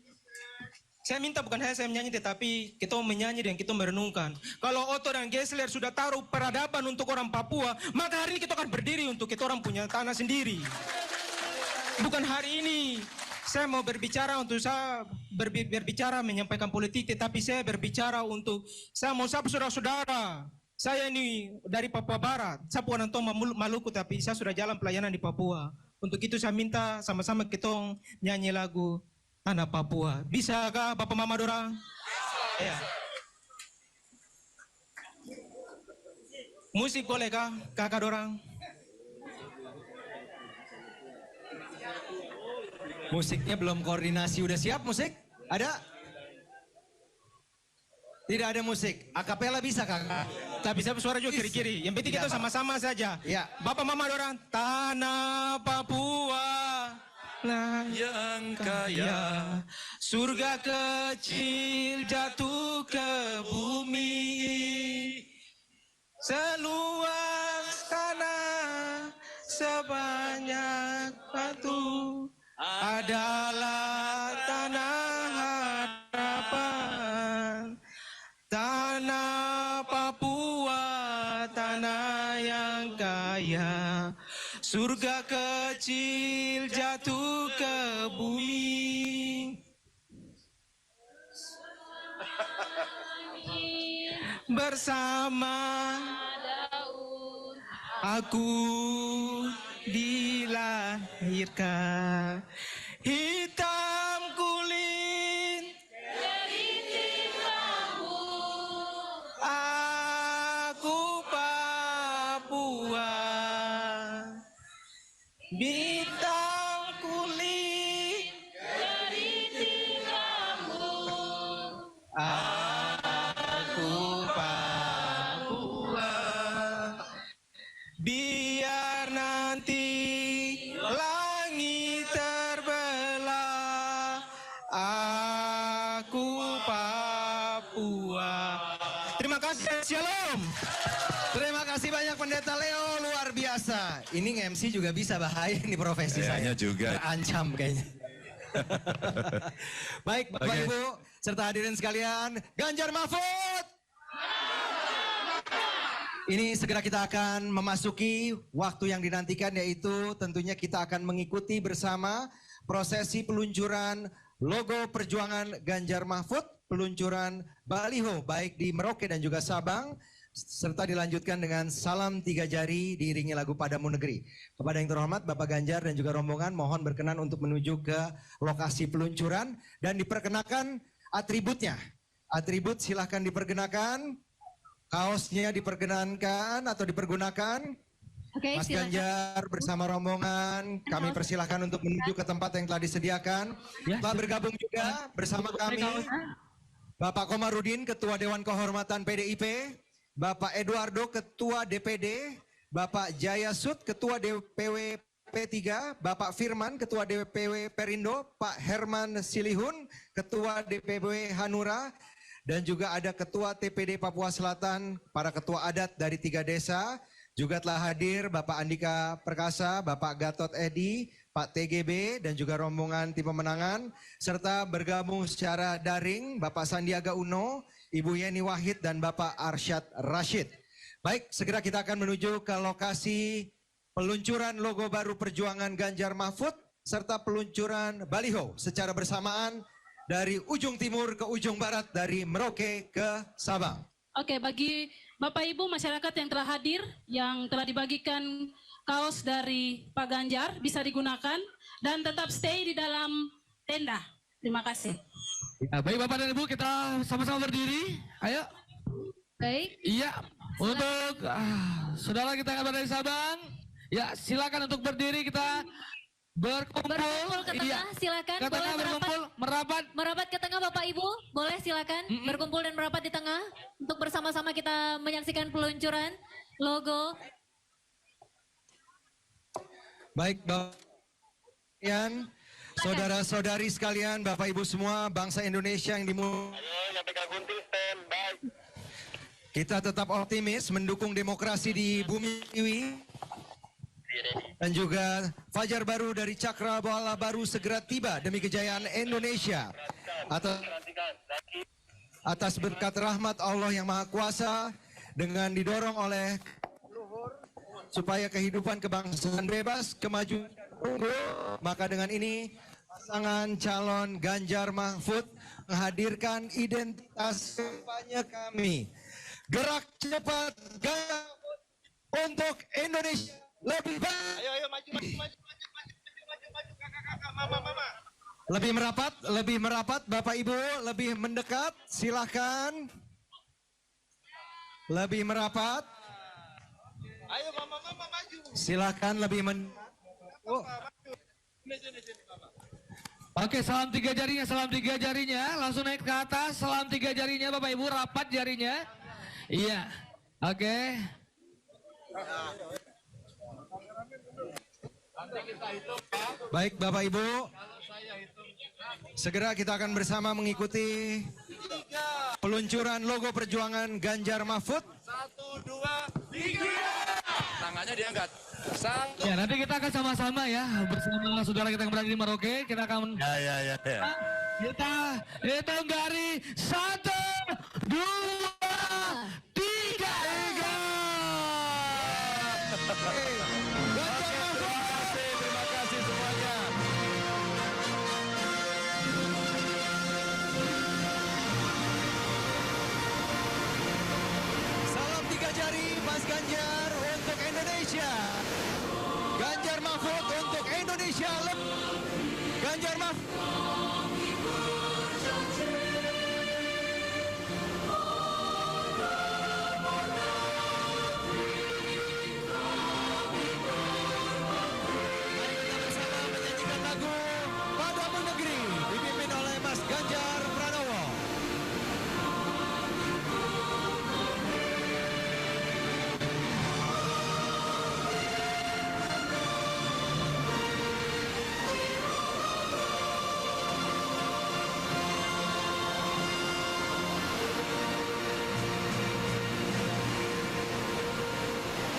Saya minta bukan hanya saya menyanyi, tetapi kita menyanyi dan kita merenungkan. Kalau Otto dan Gessler sudah taruh peradaban untuk orang Papua, maka hari ini kita akan berdiri untuk kita orang punya tanah sendiri. Bukan hari ini saya mau berbicara untuk saya berbicara menyampaikan politik, tetapi saya berbicara untuk saya mau sapa saudara-saudara. Saya ini dari Papua Barat, saya bukan orang Maluku, tapi saya sudah jalan pelayanan di Papua. Untuk itu saya minta sama-sama kita nyanyi lagu Tanah Papua. Bisakah Bapak Mama dorang? Ya. Musik boleh kah kakak dorang? Musiknya belum koordinasi, udah siap musik? Ada? Tidak ada musik. Akapela bisa kakak? Tapi saya suara juga kiri-kiri. Yang penting kita sama-sama saja. Ya. Bapak Mama dorang, Tanah Papua. Nah, Yang kaya. surga kecil jatuh ke bumi, seluas tanah sebanyak batu adalah tanah harapan. Tanah Papua, tanah yang kaya, surga kecil jatuh ke bumi. Bersama aku dilahirkan, hitam kulit, aku Papua. Bintang kulit dari rambut, aku Papua. Biar nanti langit terbelah, aku Papua. Terima kasih, shalom. Terima kasih banyak pendeta Leo, luar biasa. Ini nge-MC juga bisa, bahaya nih profesi Kayaknya saya. juga. Terancam kayaknya. Baik Bapak Oke. Ibu, serta hadirin sekalian, Ganjar Mahfud. Ini segera kita akan memasuki waktu yang dinantikan, yaitu tentunya kita akan mengikuti bersama prosesi peluncuran logo perjuangan Ganjar Mahfud, peluncuran baliho baik di Merauke dan juga Sabang, serta dilanjutkan dengan salam 3 jari diiringi lagu Padamu Negeri. Kepada yang terhormat Bapak Ganjar dan juga rombongan, mohon berkenan untuk menuju ke lokasi peluncuran dan diperkenakan atributnya. Atribut silahkan diperkenakan, kaosnya diperkenankan atau dipergunakan. Oke, Mas silakan. Ganjar bersama rombongan, kami persilahkan untuk menuju ke tempat yang telah disediakan. Telah bergabung juga bersama kami Bapak Komarudin, Ketua Dewan Kehormatan PDIP, Bapak Eduardo, Ketua DPD, Bapak Jaya Sud, Ketua DPW P3, Bapak Firman, Ketua DPW Perindo, Pak Herman Silihun, Ketua DPW Hanura, dan juga ada Ketua TPD Papua Selatan, para ketua adat dari 3 desa. Juga telah hadir Bapak Andika Perkasa, Bapak Gatot Edi, Pak TGB, dan juga rombongan tim pemenangan. Serta bergabung secara daring Bapak Sandiaga Uno, Ibu Yeni Wahid, dan Bapak Arsyad Rashid. Baik, segera kita akan menuju ke lokasi peluncuran logo baru Perjuangan Ganjar Mahfud, serta peluncuran baliho secara bersamaan dari ujung timur ke ujung barat, dari Merauke ke Sabang. Oke, bagi Bapak Ibu masyarakat yang telah hadir, yang telah dibagikan kaos dari Pak Ganjar bisa digunakan dan tetap stay di dalam tenda. Terima kasih. Ya, baik Bapak dan Ibu, kita sama-sama berdiri. Ayo. Baik. Iya, untuk saudara kita yang berada di Sabang, ya silakan untuk berdiri, kita berkumpul. Berkumpul ke tengah, silakan. Ke tengah, Boleh berkumpul, merapat. Merapat ke tengah Bapak Ibu, boleh silakan berkumpul dan merapat di tengah untuk bersama-sama kita menyaksikan peluncuran logo. Baik, Bapak sekalian, saudara-saudari sekalian, Bapak Ibu semua, bangsa Indonesia yang dimuliakan. Kita tetap optimis mendukung demokrasi di bumi ini. Dan juga fajar baru dari cakrawala baru segera tiba demi kejayaan Indonesia. Atas berkat rahmat Allah yang Maha Kuasa, dengan didorong oleh supaya kehidupan kebangsaan bebas, kemajuan unggul, maka dengan ini pasangan calon Ganjar Mahfud menghadirkan identitas kampanye kami. Gerak cepat Ganjar Mahfud untuk Indonesia lebih baik. Ayo maju. Lebih merapat Bapak Ibu, lebih mendekat, silakan. Lebih merapat. Ayo mama maju. Silakan lebih Oke, salam 3 jarinya, langsung naik ke atas, salam 3 jarinya Bapak Ibu, rapat jarinya. Iya, oke. Baik Bapak Ibu, segera kita akan bersama mengikuti peluncuran logo Perjuangan Ganjar Mahfud. 1, 2, 3. Tangannya diangkat. Ya, nanti kita akan sama-sama ya bersama saudara kita yang berada di Merauke. Kita akan kita hitung dari 1, 2, 3. Terima kasih semuanya. Salam 3 jari Mas Ganjar untuk Indonesia. Ganjar Mahfud untuk Indonesia. Ganjar Mahfud.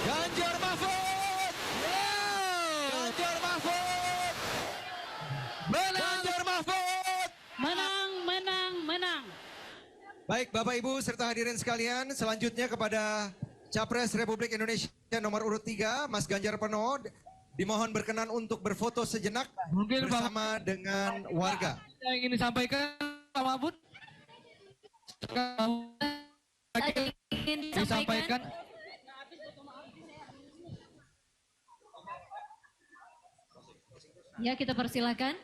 Ganjar Mahfud. Ganjar Mahfud. Ganjar Mahfud. Menang. Baik Bapak Ibu serta hadirin sekalian, selanjutnya kepada Capres Republik Indonesia nomor urut 3, Mas Ganjar Pranowo, dimohon berkenan untuk berfoto sejenak bersama dengan warga. Yang ingin disampaikan Pak Mahfud? Ingin Disampaikan. Ya, kita persilakan.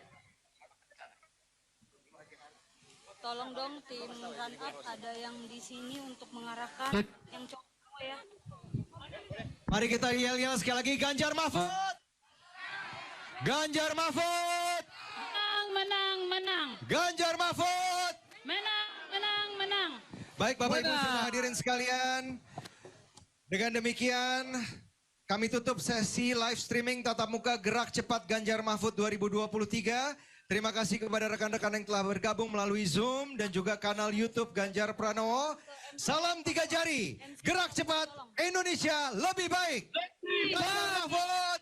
Tolong dong tim run up ada yang di sini untuk mengarahkan yang cowok ya. Mari kita yel-yel sekali lagi, Ganjar Mahfud. Ganjar Mahfud. Menang, menang, menang. Ganjar Mahfud. Menang, menang, menang. Baik Bapak Ibu semua hadirin sekalian. Dengan demikian kami tutup sesi live streaming tatap muka Gerak Cepat Ganjar Mahfud 2023. Terima kasih kepada rekan-rekan yang telah bergabung melalui Zoom dan juga kanal YouTube Ganjar Pranowo. Salam 3 jari. Gerak cepat Indonesia lebih baik. Ganjar Mahfud.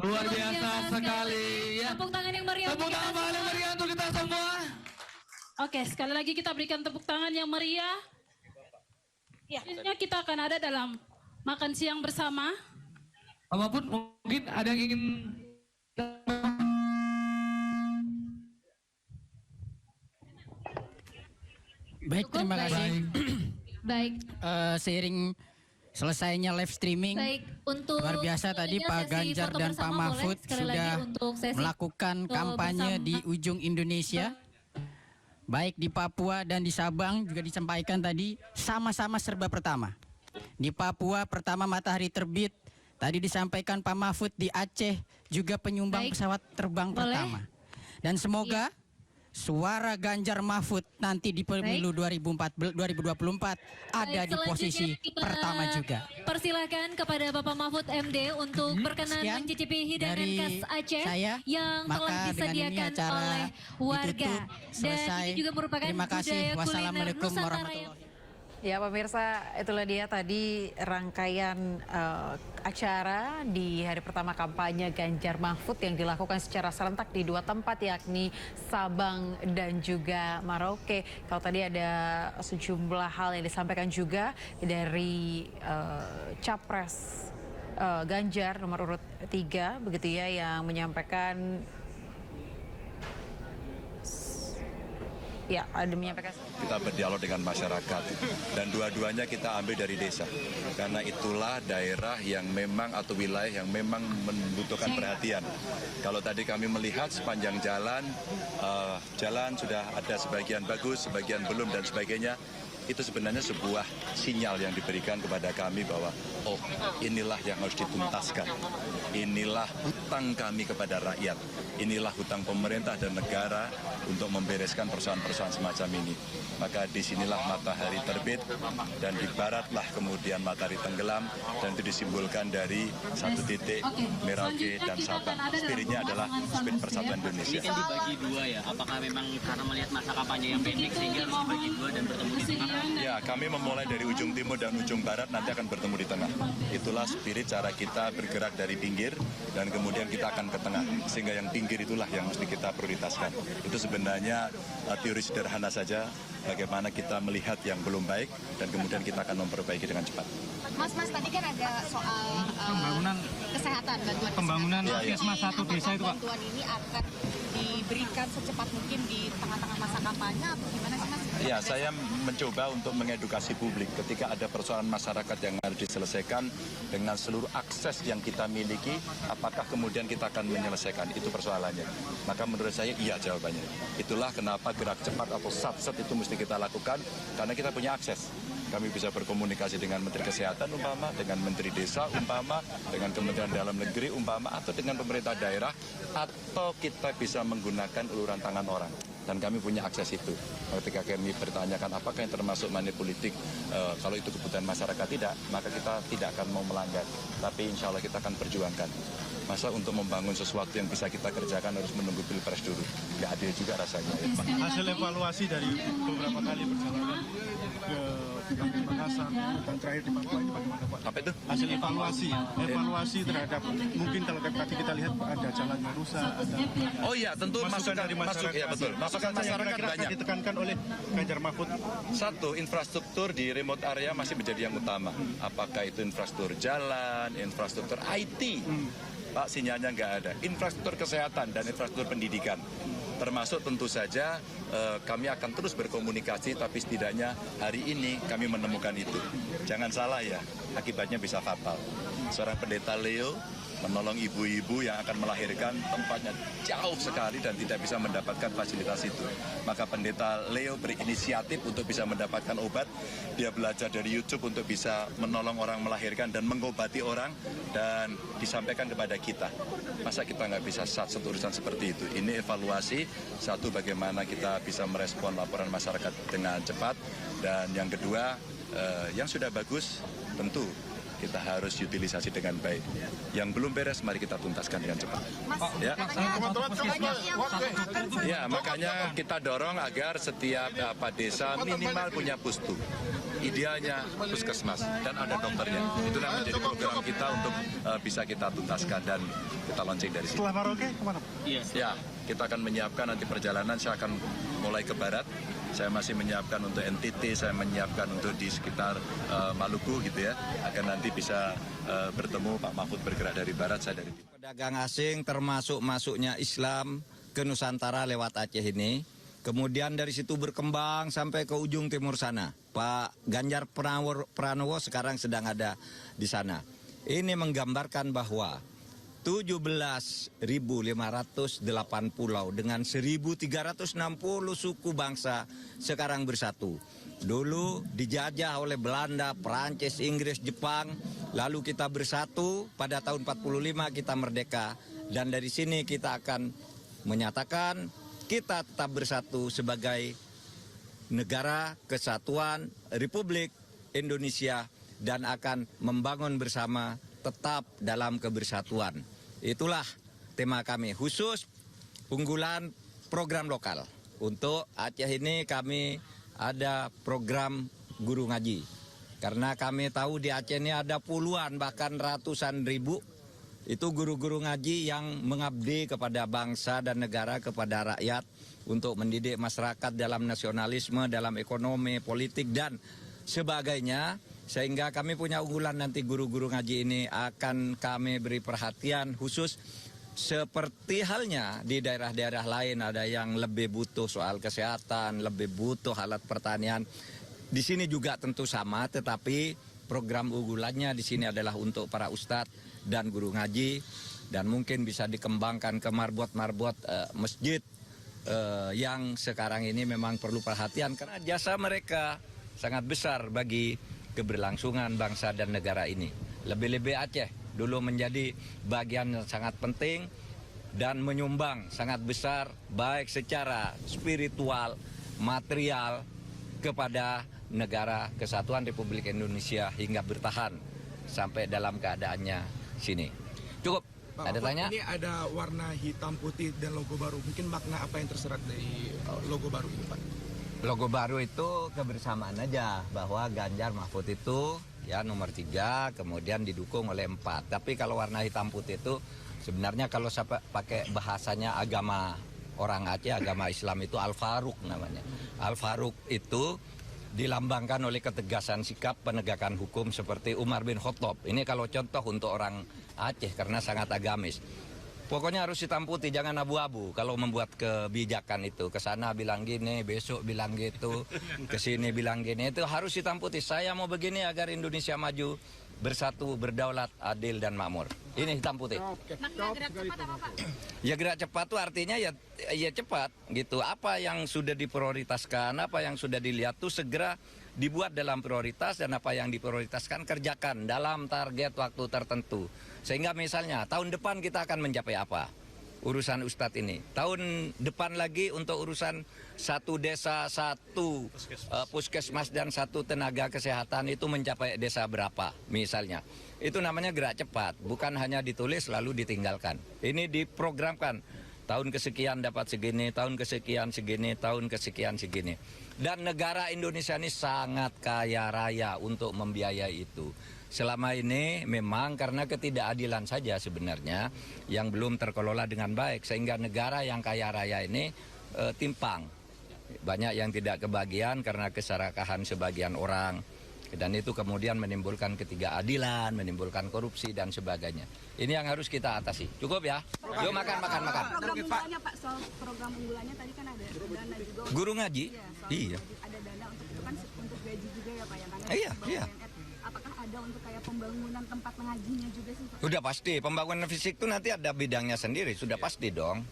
Luar biasa sekali ya. Tepuk tangan yang meriah. Tepuk tangan paling meriah untuk kita semua. Oke, sekali lagi kita berikan tepuk tangan yang meriah. Ya, selanjutnya kita akan ada dalam makan siang bersama. Apapun mungkin ada yang ingin. Baik, terima kasih. Baik. Seiring selesainya live streaming, Baik, untuk luar biasa tadi tentunya Pak sesi Ganjar foto dan Pak bersama Mahfud boleh sekali lagi sudah untuk sesi melakukan foto kampanye bersama. di ujung Indonesia. Baik di Papua dan di Sabang juga disampaikan tadi sama-sama serba pertama. Di Papua pertama matahari terbit, tadi disampaikan Pak Mahfud di Aceh juga penyumbang Baik. pesawat terbang Boleh. pertama. Dan semoga suara Ganjar Mahfud nanti di pemilu 2024 ada Baik, di posisi selanjutnya kita pertama juga. Persilakan kepada Bapak Mahfud MD untuk berkenan sekian mencicipi hidangan dari khas Aceh saya. yang telah Maka dengan ini disediakan acara oleh warga. ditutup, Dan selesai. ini juga merupakan Terima kasih. budaya kuliner Wassalamualaikum Nusantara yang warahmatullahi. Ya pemirsa, itulah dia tadi rangkaian acara di hari pertama kampanye Ganjar Mahfud yang dilakukan secara serentak di 2 tempat yakni Sabang dan juga Merauke. Kalau tadi ada sejumlah hal yang disampaikan juga dari Capres Ganjar nomor urut 3 begitu ya, yang menyampaikan Kita berdialog dengan masyarakat dan dua-duanya kita ambil dari desa karena itulah daerah yang memang atau wilayah yang memang membutuhkan perhatian. Kalau tadi kami melihat sepanjang jalan, jalan sudah ada sebagian bagus, sebagian belum dan sebagainya. Itu sebenarnya sebuah sinyal yang diberikan kepada kami bahwa oh inilah yang harus dituntaskan. Inilah hutang kami kepada rakyat. Inilah hutang pemerintah dan negara untuk membereskan persoalan-persoalan semacam ini. Maka disinilah matahari terbit dan di baratlah kemudian matahari tenggelam dan itu disimbolkan dari satu titik Merauke dan Sabang. Spiritnya adalah spirit persatuan Indonesia. Ini kan dibagi dua ya, apakah memang karena melihat masa kampanye yang pendek sehingga harus dibagi dua dan bertemu di tengah? Ya, kami memulai dari ujung timur dan ujung barat, nanti akan bertemu di tengah. Itulah spirit cara kita bergerak dari pinggir dan kemudian kita akan ke tengah. Sehingga yang pinggir itulah yang mesti kita prioritaskan. Itu sebenarnya teori sederhana saja, bagaimana kita melihat yang belum baik dan kemudian kita akan memperbaiki dengan cepat. Mas, tadi kan ada soal pembangunan kesehatan, bantuan pembangunan puskesmas satu desa itu, Pak. Bantuan ini akan diberikan secepat mungkin di tengah-tengah masa kampanye atau gimana sih, Mas? Ya, saya mencoba untuk mengedukasi publik ketika ada persoalan masyarakat yang harus diselesaikan dengan seluruh akses yang kita miliki, apakah kemudian kita akan menyelesaikan itu persoalannya. Maka menurut saya iya jawabannya. Itulah kenapa gerak cepat atau satset itu mesti kita lakukan karena kita punya akses. Kami bisa berkomunikasi dengan Menteri Kesehatan umpama, dengan Menteri Desa umpama, dengan Kementerian Dalam Negeri umpama, atau dengan pemerintah daerah, atau kita bisa menggunakan uluran tangan orang. Dan kami punya akses itu. Ketika kami bertanyakan apakah yang termasuk money politik, kalau itu kebutuhan masyarakat tidak, maka kita tidak akan mau melanggar. Tapi insya Allah kita akan perjuangkan. Masa untuk membangun sesuatu yang bisa kita kerjakan harus menunggu pilpres dulu. Nggak adil juga rasanya. Hasil evaluasi dari beberapa kali perjalanan ke Makassar dan terakhir di Papua ini bagaimana, Pak? Apa itu? Hasil evaluasi terhadap mungkin kalau tadi kita lihat ada jalan yang rusak, ada. Oh iya, tentu masukan dari masyarakat. ya betul. Masukan masyarakat banyak. Ditekankan oleh Ganjar Mahfud. Satu, infrastruktur di remote area masih menjadi yang utama. Apakah itu infrastruktur jalan, infrastruktur IT? Pak, sinyalnya nggak ada. Infrastruktur kesehatan dan infrastruktur pendidikan. Termasuk tentu saja kami akan terus berkomunikasi, tapi setidaknya hari ini kami menemukan itu. Jangan salah ya, akibatnya bisa fatal. Seorang pendeta Leo menolong ibu-ibu yang akan melahirkan, tempatnya jauh sekali dan tidak bisa mendapatkan fasilitas itu. Maka pendeta Leo berinisiatif untuk bisa mendapatkan obat. Dia belajar dari YouTube untuk bisa menolong orang melahirkan dan mengobati orang, dan disampaikan kepada kita. Masa kita nggak bisa satu urusan seperti itu? Ini evaluasi, satu bagaimana kita bisa merespon laporan masyarakat dengan cepat, dan yang kedua yang sudah bagus tentu kita harus utilisasi dengan baik. Yang belum beres, mari kita tuntaskan dengan cepat. Ya, makanya kita dorong agar setiap desa minimal punya pustu. Idealnya puskesmas dan ada dokternya. Itulah menjadi program kita untuk bisa kita tuntaskan dan kita launching dari sini. Setelah Merauke kemana? Ya, kita akan menyiapkan nanti perjalanan. Saya akan mulai ke barat. Saya masih menyiapkan untuk NTT, saya menyiapkan untuk di sekitar Maluku gitu ya, agar nanti bisa bertemu. Pak Mahfud bergerak dari barat, saya dari timur. Pedagang asing termasuk masuknya Islam ke Nusantara lewat Aceh ini, kemudian dari situ berkembang sampai ke ujung timur sana. Pak Ganjar Pranowo sekarang sedang ada di sana. Ini menggambarkan bahwa 17.508 pulau dengan 1.360 suku bangsa sekarang bersatu. Dulu dijajah oleh Belanda, Perancis, Inggris, Jepang, lalu kita bersatu pada tahun 45 kita merdeka, dan dari sini kita akan menyatakan kita tetap bersatu sebagai negara kesatuan Republik Indonesia dan akan membangun bersama tetap dalam kebersatuan. Itulah tema kami, khusus unggulan program lokal. Untuk Aceh ini kami ada program guru ngaji. Karena kami tahu di Aceh ini ada puluhan bahkan ratusan ribu itu guru-guru ngaji yang mengabdi kepada bangsa dan negara, kepada rakyat untuk mendidik masyarakat dalam nasionalisme, dalam ekonomi, politik dan sebagainya. Sehingga kami punya unggulan nanti guru-guru ngaji ini akan kami beri perhatian khusus seperti halnya di daerah-daerah lain ada yang lebih butuh soal kesehatan, lebih butuh alat pertanian. Di sini juga tentu sama, tetapi program unggulannya di sini adalah untuk para ustadz dan guru ngaji, dan mungkin bisa dikembangkan ke marbot-marbot masjid yang sekarang ini memang perlu perhatian karena jasa mereka sangat besar bagi keberlangsungan bangsa dan negara ini. Lebih-lebih Aceh dulu menjadi bagian yang sangat penting dan menyumbang sangat besar baik secara spiritual, material kepada negara kesatuan Republik Indonesia hingga bertahan sampai dalam keadaannya sini. Cukup. Ada tanya? Ini ada warna hitam putih dan logo baru. Mungkin makna apa yang terserat dari logo baru ini, Pak? Logo baru itu kebersamaan aja bahwa Ganjar Mahfud itu ya nomor 3, kemudian didukung oleh 4. Tapi kalau warna hitam putih itu sebenarnya kalau saya pakai bahasanya agama orang Aceh, agama Islam itu Al-Faruq namanya. Al-Faruq itu dilambangkan oleh ketegasan sikap penegakan hukum seperti Umar bin Khattab. Ini kalau contoh untuk orang Aceh karena sangat agamis. Pokoknya harus hitam putih, jangan abu-abu kalau membuat kebijakan itu. Ke sana bilang gini, besok bilang gitu, ke sini bilang gini. Itu harus hitam putih. Saya mau begini agar Indonesia maju, bersatu, berdaulat, adil dan makmur. Ini hitam putih. Makna gerak cepat apa, Pak? Ya gerak cepat itu artinya ya cepat gitu. Apa yang sudah diprioritaskan, apa yang sudah dilihat tuh segera dibuat dalam prioritas, dan apa yang diprioritaskan kerjakan dalam target waktu tertentu. Sehingga misalnya tahun depan kita akan mencapai apa? Urusan Ustadz ini. Tahun depan lagi untuk urusan satu desa, satu puskesmas dan satu tenaga kesehatan itu mencapai desa berapa misalnya. Itu namanya gerak cepat, bukan hanya ditulis lalu ditinggalkan. Ini diprogramkan. Tahun kesekian dapat segini, tahun kesekian segini, tahun kesekian segini. Dan negara Indonesia ini sangat kaya raya untuk membiayai itu. Selama ini memang karena ketidakadilan saja sebenarnya yang belum terkelola dengan baik. Sehingga negara yang kaya raya ini timpang. Banyak yang tidak kebagian karena keserakahan sebagian orang. Dan itu kemudian menimbulkan ketidakadilan, menimbulkan korupsi dan sebagainya. Ini yang harus kita atasi. Cukup ya? Yuk makan. Program unggulannya Pak, soal program unggulannya tadi kan ada dana juga. Guru ngaji? Iya. Ada dana untuk itu kan untuk gaji juga ya Pak ya? Karena Iya. apakah ada untuk kayak pembangunan tempat mengajinya juga sih Pak? Sudah pasti, pembangunan fisik itu nanti ada bidangnya sendiri, sudah pasti dong.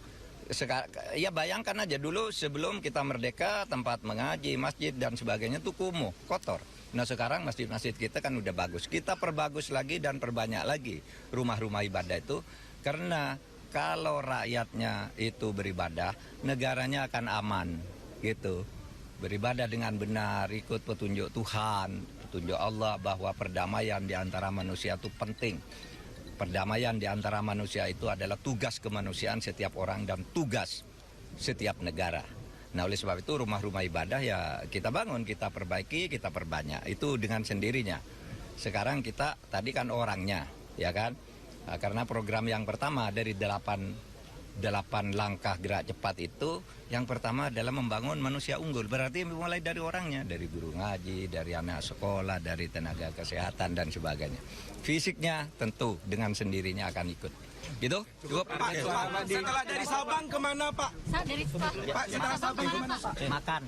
Ya bayangkan aja dulu sebelum kita merdeka, tempat mengaji, masjid dan sebagainya itu kumuh, kotor. Nah sekarang masjid-masjid kita kan udah bagus. Kita perbagus lagi dan perbanyak lagi rumah-rumah ibadah itu. Karena kalau rakyatnya itu beribadah, negaranya akan aman gitu. Beribadah dengan benar, ikut petunjuk Tuhan, petunjuk Allah bahwa perdamaian di antara manusia itu penting. Perdamaian di antara manusia itu adalah tugas kemanusiaan setiap orang dan tugas setiap negara. Nah oleh sebab itu rumah-rumah ibadah ya kita bangun, kita perbaiki, kita perbanyak. Itu dengan sendirinya. Sekarang kita tadi kan orangnya, ya kan? Nah, karena program yang pertama dari 8 langkah gerak cepat itu, yang pertama adalah membangun manusia unggul. Berarti mulai dari orangnya, dari guru ngaji, dari anak sekolah, dari tenaga kesehatan dan sebagainya. Fisiknya tentu dengan sendirinya akan ikut. Gitu? Cukup? Pak, setelah dari Sabang kemana Pak? Pak, setelah Sabang kemana Pak? Makan.